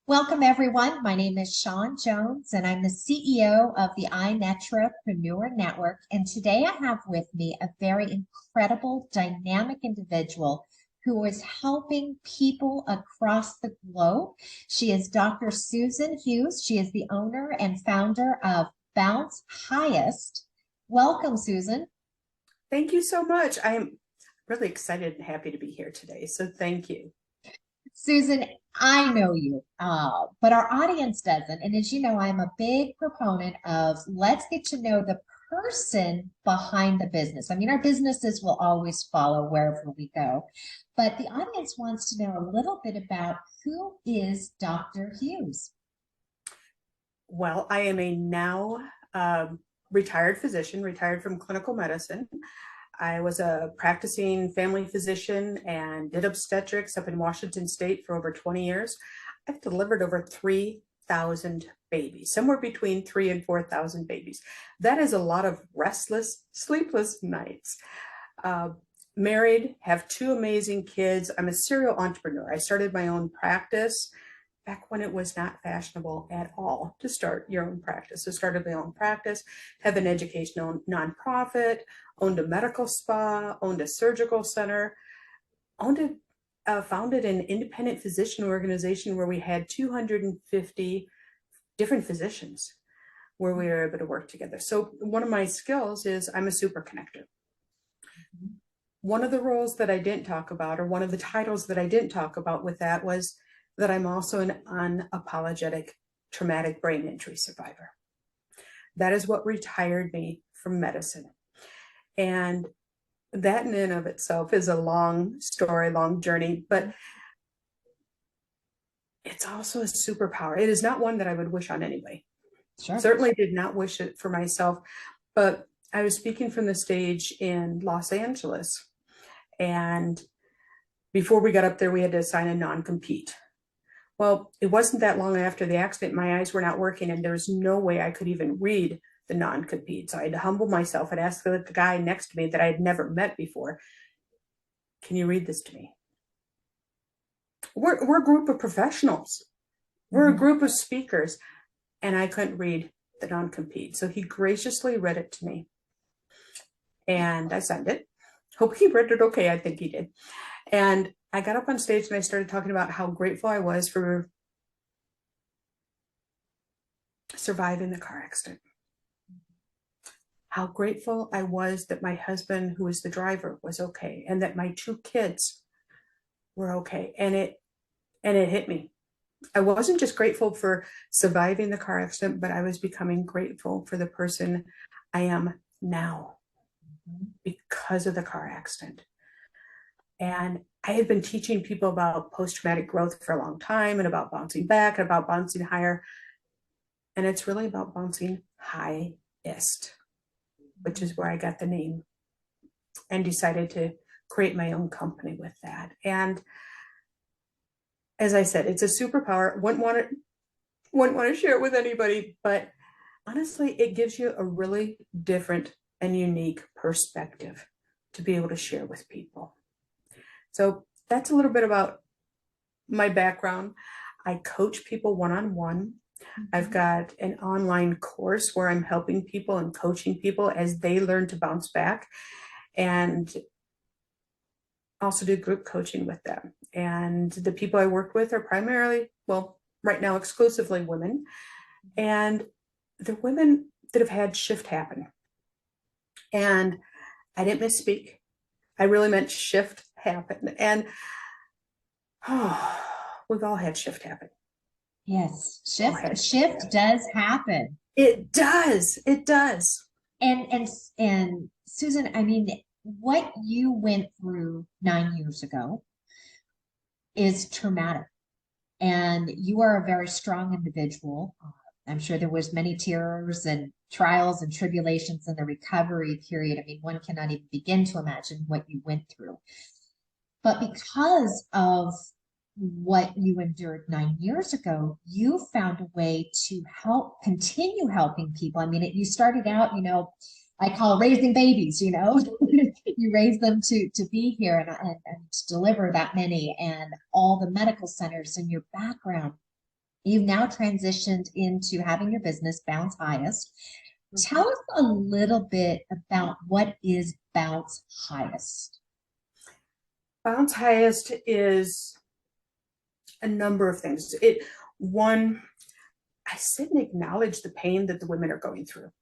Welcome, everyone. My name is Shawn Jones, and I'm the CEO of the iNetrapreneur Network. And today I have with me a very incredible, dynamic individual who is helping people across the globe. She is Dr. Susan Hughes. She is the owner and founder of Bounce Highest. Welcome, Susan. Thank you so much. I'm really excited and happy to be here today. So thank you. Susan, I know you, but our audience doesn't. And as you know, I'm a big proponent of let's get to know the person behind the business. I mean, our businesses will always follow wherever we go, but the audience wants to know a little bit about who is Dr. Hughes. Well, I am a now retired physician, retired from clinical medicine. I was a practicing family physician and did obstetrics up in Washington State for over 20 years. I've delivered over 3,000 babies, somewhere between 3,000 and 4,000 babies. That is a lot of restless, sleepless nights. Married, have two amazing kids. I'm a serial entrepreneur. I started my own practice back when it was not fashionable at all to start your own practice. So started my own practice, have an educational nonprofit, owned a medical spa, owned a surgical center, founded an independent physician organization where we had 250 different physicians where we were able to work together. So one of my skills is I'm a super connector. One of the roles that I didn't talk about, or one of the titles that I didn't talk about with that, was that I'm also an unapologetic traumatic brain injury survivor. That is what retired me from medicine. And that in and of itself is a long story, long journey, but it's also a superpower. It is not one that I would wish on anybody. Sure. Certainly did not wish it for myself, but I was speaking from the stage in Los Angeles. And before we got up there, we had to sign a non-compete. Well, it wasn't that long after the accident, my eyes were not working and there was no way I could even read the non-compete. So I had to humble myself and ask the guy next to me that I had never met before, can you read this to me? We're a group of professionals. We're a group of speakers. And I couldn't read the non-compete. So he graciously read it to me. And I signed it. Hope he read it okay. I think he did. And I got up on stage and I started talking about how grateful I was for surviving the car accident. How grateful I was that my husband, who was the driver, was okay, and that my two kids were okay. And it hit me. I wasn't just grateful for surviving the car accident, but I was becoming grateful for the person I am now because of the car accident. And I had been teaching people about post-traumatic growth for a long time and about bouncing back and about bouncing higher. And it's really about bouncing highest, which is where I got the name and decided to create my own company with that. And as I said, it's a superpower. Wouldn't want to share it with anybody, but honestly, it gives you a really different and unique perspective to be able to share with people. So that's a little bit about my background. I coach people one-on-one. I've got an online course where I'm helping people and coaching people as they learn to bounce back, and also do group coaching with them. And the people I work with are primarily, well, right now exclusively women, and they're women that have had shift happen. And I didn't misspeak. I really meant shift happen. And we've all had shift happen. Yes, shift does happen. It does. It does. And Susan, I mean, what you went through 9 years ago is traumatic, and you are a very strong individual. I'm sure there was many tears and trials and tribulations in the recovery period. I mean, one cannot even begin to imagine what you went through. But because of what you endured 9 years ago, you found a way to help continue helping people. I mean, you started out, I call raising babies, you raise them to be here and to deliver that many, and all the medical centers in your background. You've now transitioned into having your business Bounce Highest. Mhm. Tell us a little bit about what is Bounce Highest. Bounce highest is a number of things. One, I sit and acknowledge the pain that the women are going through.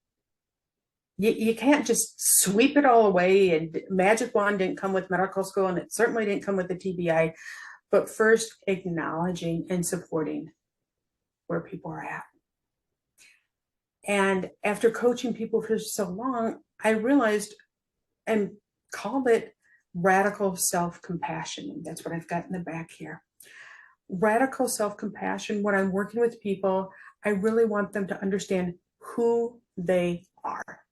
You can't just sweep it all away, and magic wand didn't come with medical school, and it certainly didn't come with the TBI. But first, acknowledging and supporting where people are at. And after coaching people for so long, I realized and called it radical self-compassion. And that's what I've got in the back here. Radical self-compassion, when I'm working with people, I really want them to understand who they are.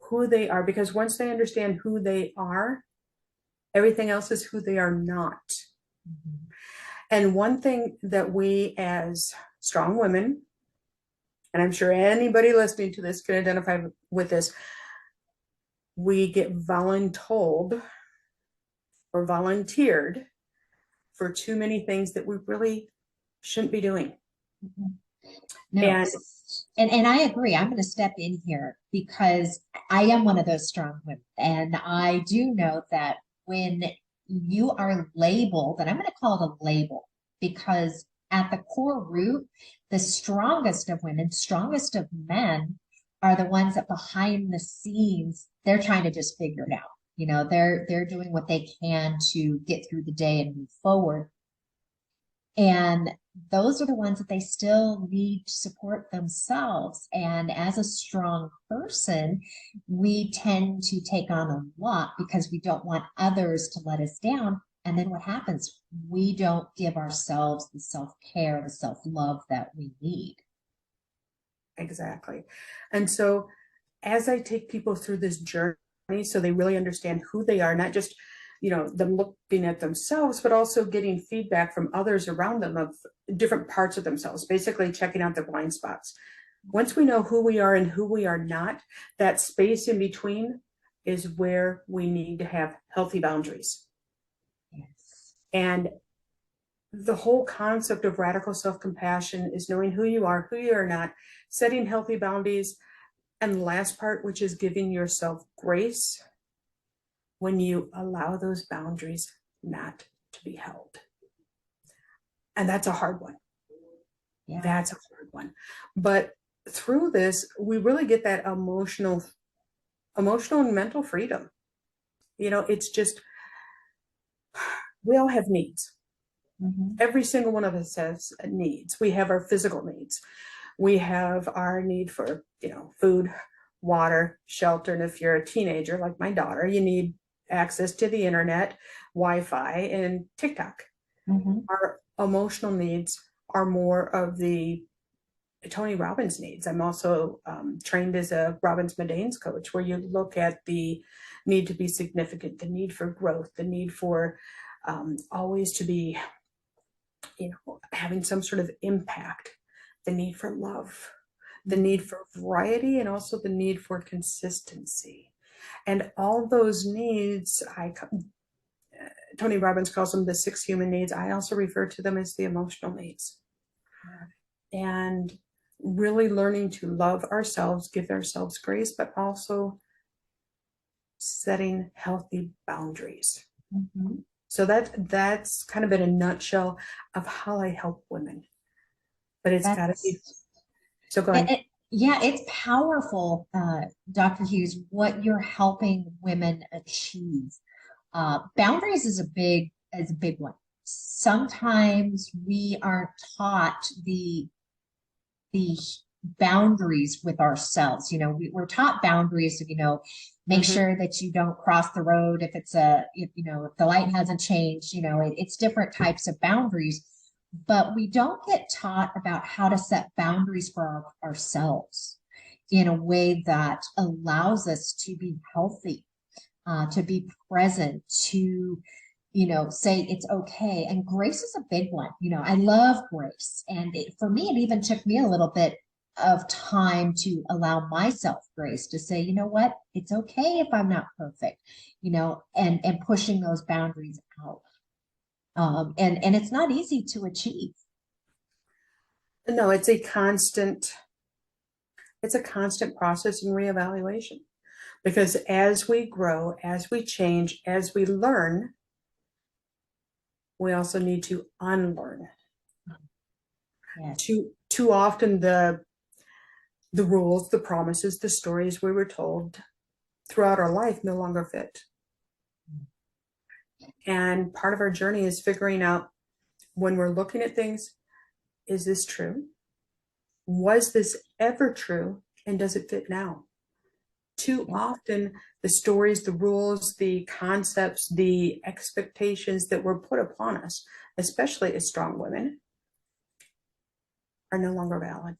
Who they are, because once they understand who they are, everything else is who they are not. Mhm. And one thing that we as strong women, and I'm sure anybody listening to this can identify with this, we get voluntold or volunteered for too many things that we really shouldn't be doing. Mhm. No, And and I agree. I'm going to step in here because I am one of those strong women, and I do know that when you are labeled, and I'm going to call it a label because at the core root, the strongest of women, strongest of men are the ones that behind the scenes, they're trying to just figure it out. They're doing what they can to get through the day and move forward. And those are the ones that they still need to support themselves. And as a strong person, we tend to take on a lot because we don't want others to let us down. And then what happens? We don't give ourselves the self care, the self love that we need. exactly. And so as I take people through this journey, so they really understand who they are, not just, them looking at themselves, but also getting feedback from others around them of different parts of themselves, basically checking out their blind spots. Once we know who we are and who we are not, that space in between is where we need to have healthy boundaries. Yes. And the whole concept of radical self-compassion is knowing who you are not, setting healthy boundaries, and the last part, which is giving yourself grace when you allow those boundaries not to be held. And that's a hard one. Yeah. That's a hard one. But through this, we really get that emotional and mental freedom. It's just, we all have needs. Mhm. Every single one of us has needs. We have our physical needs. We have our need for, food, water, shelter. And if you're a teenager, like my daughter, you need access to the internet, Wi-Fi, and TikTok. Mhm. Our emotional needs are more of the Tony Robbins needs. I'm also trained as a Robbins Medanes coach, where you look at the need to be significant, the need for growth, the need for always to be, having some sort of impact, the need for love, the need for variety, and also the need for consistency. And all those needs, Tony Robbins calls them the 6 human needs. I also refer to them as the emotional needs. And really learning to love ourselves, give ourselves grace, but also setting healthy boundaries. Mhm. So that's kind of in a nutshell of how I help women. But it's got to be, That's so go It, ahead. it- yeah, it's powerful, Dr. Hughes, what you're helping women achieve. Boundaries is a big one. Sometimes we aren't taught the boundaries with ourselves. We're taught boundaries, make Mm-hmm. sure that you don't cross the road if the light hasn't changed, it's different types of boundaries, but we don't get taught about how to set boundaries for ourselves in a way that allows us to be healthy, to be present, to say it's okay. And grace is a big one. I love grace. And for me, it even took me a little bit of time to allow myself grace to say, you know what, it's okay if I'm not perfect, and pushing those boundaries out. And it's not easy to achieve. No, it's a constant process and reevaluation, because as we grow, as we change, as we learn, we also need to unlearn. Yes. Too often the rules, the promises, the stories we were told throughout our life no longer fit. And part of our journey is figuring out, when we're looking at things, is this true? Was this ever true? And does it fit now? Too often, the stories, the rules, the concepts, the expectations that were put upon us, especially as strong women, are no longer valid.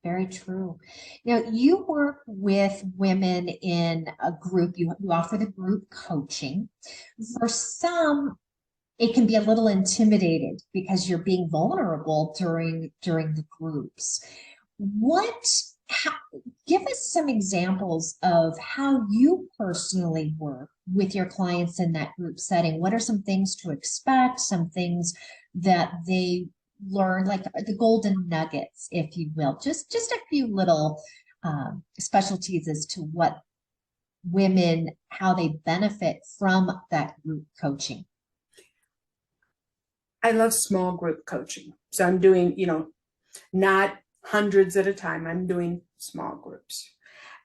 Very true. Now, you work with women in a group, you offer the group coaching. For some, it can be a little intimidated because you're being vulnerable during the groups. What, how, Give us some examples of how you personally work with your clients in that group setting. What are some things to expect, some things that they learn, like the golden nuggets, if you will, just a few little specialties as to what women, how they benefit from that group coaching. I love small group coaching. So I'm doing, not hundreds at a time. I'm doing small groups.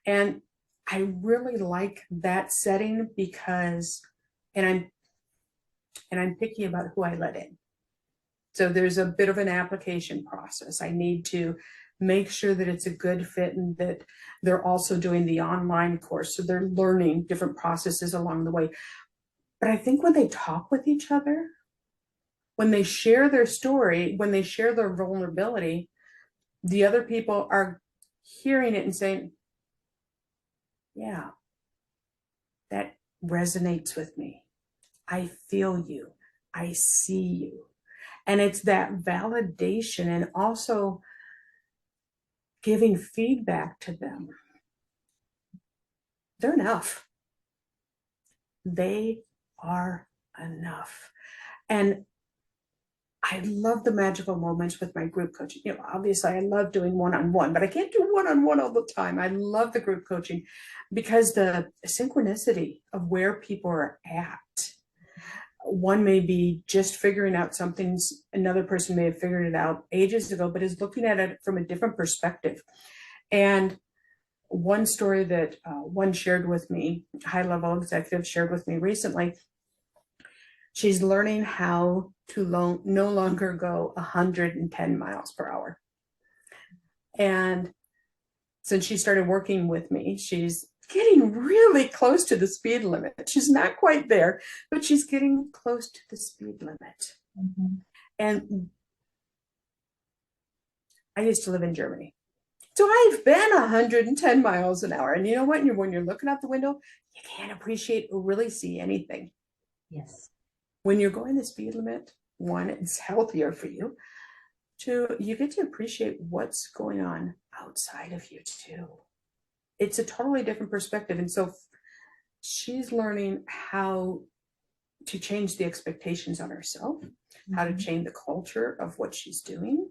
And I really like that setting because, and I'm picky about who I let in. So there's a bit of an application process. I need to make sure that it's a good fit and that they're also doing the online course. So they're learning different processes along the way. But I think when they talk with each other, when they share their story, when they share their vulnerability, the other people are hearing it and saying, yeah, that resonates with me. I feel you. I see you. And it's that validation and also giving feedback to them. They're enough. They are enough. And I love the magical moments with my group coaching. Obviously, I love doing one-on-one, but I can't do one-on-one all the time. I love the group coaching because the synchronicity of where people are at. One may be just figuring out something, another person may have figured it out ages ago, but is looking at it from a different perspective. And one story that one shared with me, high-level executive shared with me recently, she's learning how to no longer go 110 miles per hour. And since she started working with me, she's getting really close to the speed limit. She's not quite there, but she's getting close to the speed limit. Mm-hmm. And I used to live in Germany. So I've been 110 miles an hour. And you know what? When you're looking out the window, you can't appreciate or really see anything. Yes. When you're going the speed limit, one, it's healthier for you. Two, you get to appreciate what's going on outside of you too. It's a totally different perspective. And so she's learning how to change the expectations on herself, how to change the culture of what she's doing.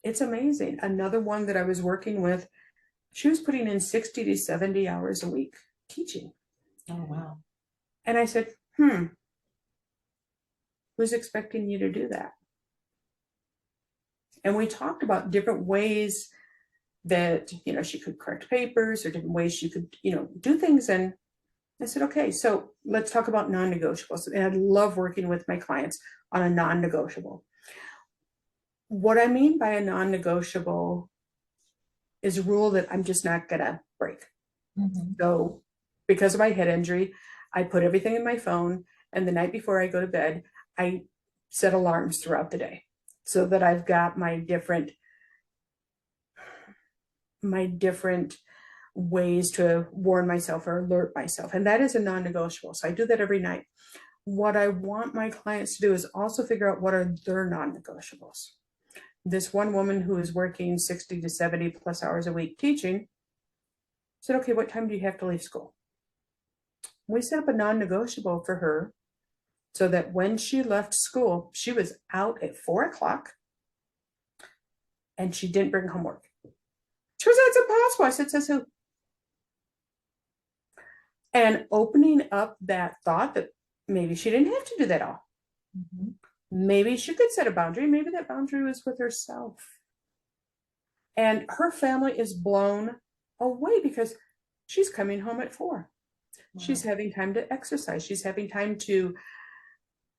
It's amazing. Another one that I was working with, she was putting in 60 to 70 hours a week teaching. Oh, wow. And I said, who's expecting you to do that? And we talked about different ways that, she could correct papers or different ways she could, do things. And I said, okay, so let's talk about non-negotiables. And I love working with my clients on a non-negotiable. What I mean by a non-negotiable is a rule that I'm just not gonna break. Mm-hmm. So because of my head injury, I put everything in my phone, and the night before I go to bed, I set alarms throughout the day so that I've got my different ways to warn myself or alert myself. And that is a non-negotiable. So I do that every night. What I want my clients to do is also figure out what are their non-negotiables. This one woman who is working 60 to 70 plus hours a week teaching said, okay, what time do you have to leave school? We set up a non-negotiable for her so that when she left school, she was out at 4 o'clock and she didn't bring homework. She was, that's impossible. I said, says who? And opening up that thought that maybe she didn't have to do that all. Mhm. Maybe she could set a boundary. Maybe that boundary was with herself. And her family is blown away because she's coming home at 4. She's Wow. having time to exercise. She's having time to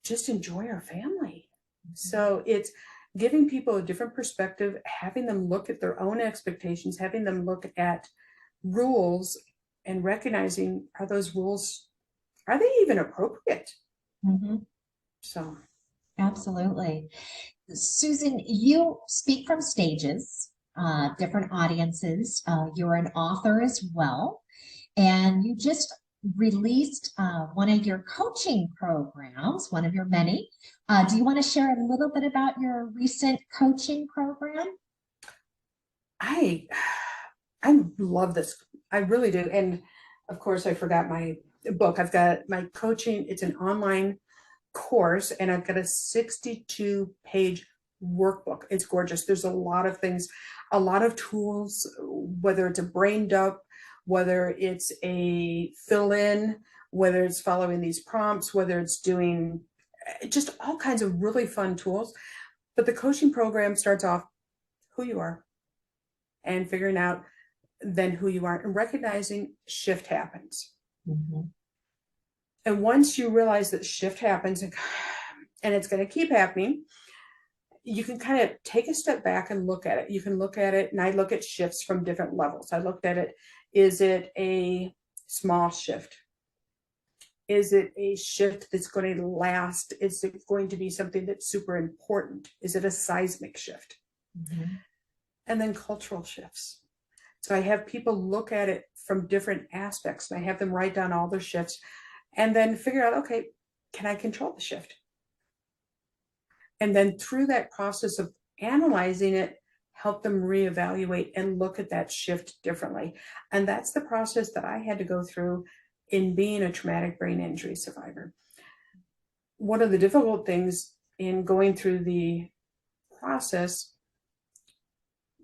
just enjoy her family. Mhm. So it's giving people a different perspective, having them look at their own expectations, having them look at rules and recognizing, are those rules, are they even appropriate? Mhm. So Absolutely. Susan, you speak from stages, different audiences. You're an author as well, and you just released one of your coaching programs, one of your many. Do you want to share a little bit about your recent coaching program? I I love this. I really do. And of course, I forgot my book. I've got my coaching. It's an online course, and I've got a 62-page workbook. It's gorgeous. There's a lot of things, a lot of tools, whether it's a brain dump, whether it's a fill in, whether it's following these prompts, whether it's doing just all kinds of really fun tools. But the coaching program starts off who you are and figuring out then who you are and recognizing shift happens. Mhm. And once you realize that shift happens and it's going to keep happening, you can kind of take a step back and look at it. You can look at it, and I look at shifts from different levels. I looked at it, is it a small shift? Is it a shift that's going to last? Is it going to be something that's super important? Is it a seismic shift? Mhm. And then cultural shifts. So I have people look at it from different aspects, and I have them write down all their shifts and then figure out, okay, can I control the shift? And then through that process of analyzing it, help them reevaluate and look at that shift differently. And that's the process that I had to go through in being a traumatic brain injury survivor. One of the difficult things in going through the process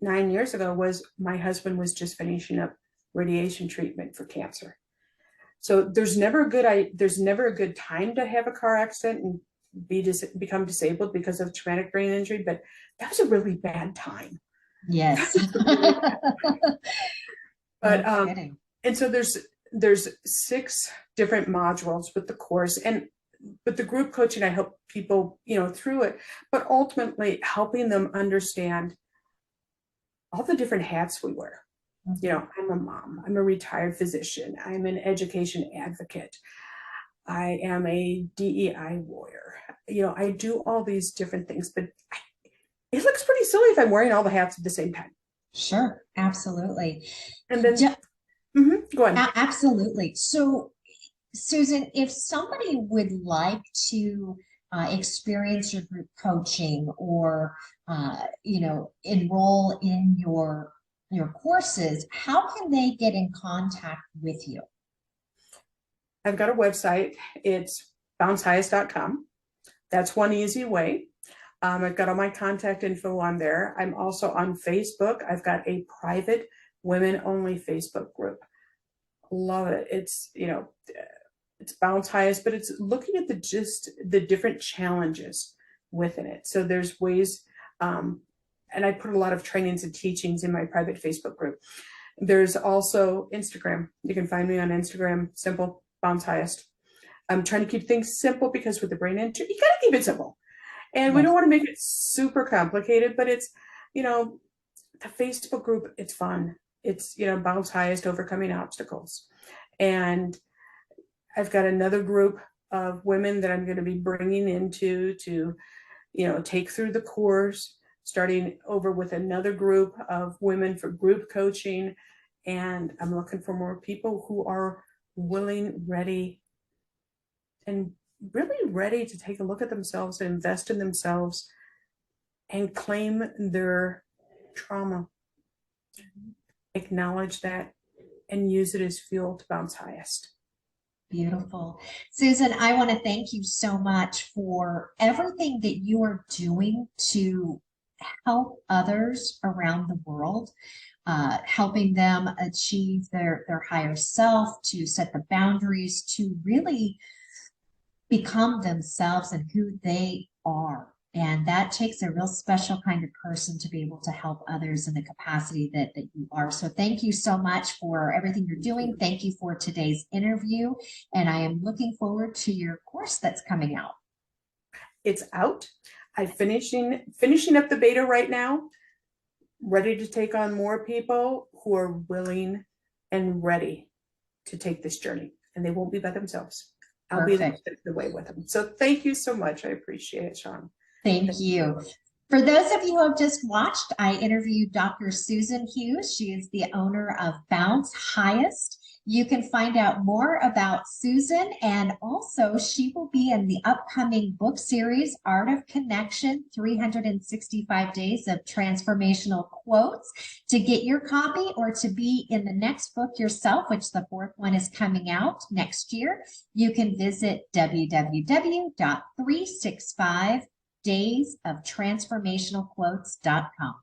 9 years ago was my husband was just finishing up radiation treatment for cancer. So there's never a good time to have a car accident and become disabled because of traumatic brain injury, but that was a really bad time. That Yes. was a really bad time. No But kidding. and so there's 6 different modules with the course, and but the group coaching, I help people, through it, but ultimately helping them understand all the different hats we wear. Mhm. I'm a mom, I'm a retired physician, I'm an education advocate, I am a DEI warrior. I do all these different things, but it looks pretty silly if I'm wearing all the hats at the same time. Sure, absolutely. And then, go on. Absolutely. So, Susan, if somebody would like to experience your group coaching or enroll in your courses, how can they get in contact with you? I've got a website. It's bouncehighest.com. That's one easy way. I've got all my contact info on there. I'm also on Facebook. I've got a private women only Facebook group. Love it. It's Bounce Highest, but it's looking at the different challenges within it. So there's ways, and I put a lot of trainings and teachings in my private Facebook group. There's also Instagram. You can find me on Instagram, simple, Bounce Highest. I'm trying to keep things simple because with the brain injury, you gotta keep it simple. And we don't Yes. want to make it super complicated, but it's, the Facebook group, it's fun. It's, Bounce Highest, overcoming obstacles. And I've got another group of women that I'm going to be bringing into to, take through the course, starting over with another group of women for group coaching. And I'm looking for more people who are willing, ready, and really ready to take a look at themselves and invest in themselves and claim their trauma, acknowledge that, and use it as fuel to bounce highest. Beautiful. Susan, I want to thank you so much for everything that you are doing to help others around the world, helping them achieve their higher self, to set the boundaries, to really become themselves and who they are. And that takes a real special kind of person to be able to help others in the capacity that you are. So thank you so much for everything you're doing. Thank you for today's interview. And I am looking forward to your course that's coming out. It's out. I'm finishing up the beta right now, ready to take on more people who are willing and ready to take this journey. And they won't be by themselves. I'll be the way with them. So thank you so much. I appreciate it, Sean. Thank you. For those of you who have just watched, I interviewed Dr. Susan Hughes. She is the owner of Bounce Highest. You can find out more about Susan, and also she will be in the upcoming book series, Art of Connection, 365 Days of Transformational Quotes. To get your copy or to be in the next book yourself, which the fourth one is coming out next year, you can visit www.365daysoftransformationalquotes.com.